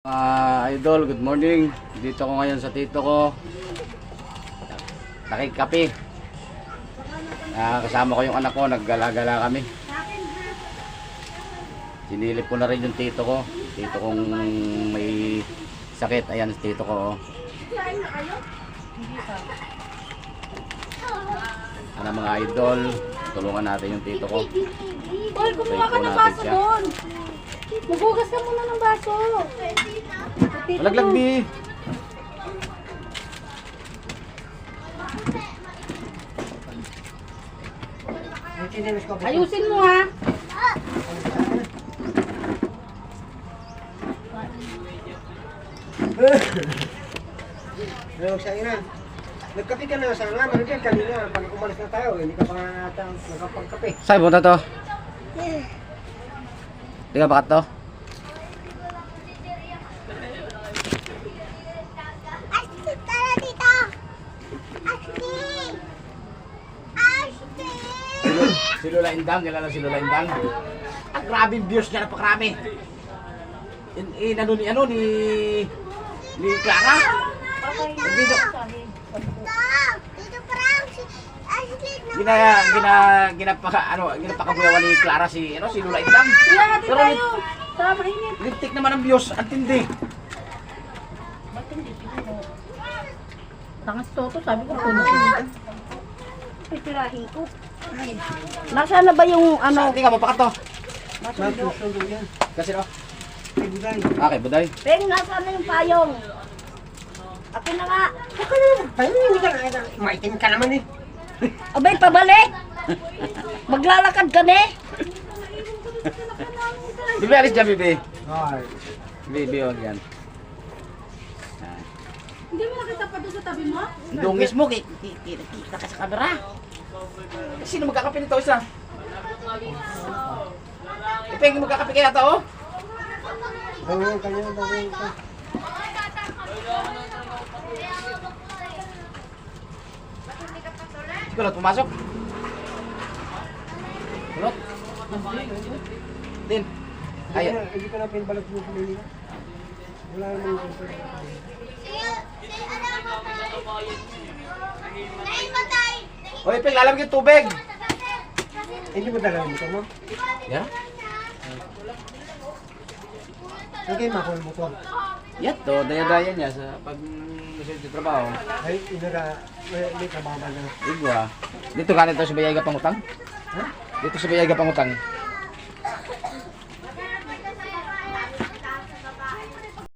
Idol, good morning. Dito ko ngayon sa tito ko. Nakikape. Kasama ko yung anak ko, naggala-gala kami. Sinilip ko na rin yung tito ko. Tito kong may sakit. Ayan si tito ko. Ano mga idol, tulungan natin yung tito ko. Paul, kumuha ka ng baso doon. Magugas ka muna ng baso. Malaglag di. Ayusin mo ha. Nagkape ka na sa nga, nandiyan kanina, pag umalis na tayo, hindi ka pa nakapagkape. Saan punta to? Di ka bakat to? Si Lola Indang, kilala si Lola Indang. Ang grabing views niya, napakarami. Ni Clara. Ginapakabuyawan ni Clara si Lola Indang. Hati tayo. Tara, mainit. Lintik naman ang views, ang tindi. Tangas toto, sabi ko puno. Ay, tirahin ko. Nasaan na ba yung ano? Hindi ka mapakat to. Nagsusundo yan. Kasi no? Ay, buday. Okay, buday. Peng, nasaan na yung payong? Akin na nga. Baka naman, tayo hindi ka na. Maitim ka naman eh. Abay, pabalik. Maglalakad ka na eh. Bibi, alis dyan, Bibi. Ay. Bibi, huwag yan. Hindi mo nakita pa doon sa tabi mo? Dungis mo, kita ka sa camera. Sino magkakape nito, isa? Ipeng, magkakape kaya ito, oh? Bawang ka niya, bawang ka. Kulot, pumasok. Kulot. Din. Ay, Hindi ka na pinbalak mo sa Manila. Wala naman yung Hoy, Ipeng, lalamig yung tubig. hindi mo dala mo mo? Yeah? Okay, makul mo to. Yan to, daya-daya niya sa pag sa trabaho. Ay, may trabaho ba na? Igwa. Dito ka nito sa Bayaga Pangutang? Ha? Dito sa Bayaga Pangutang.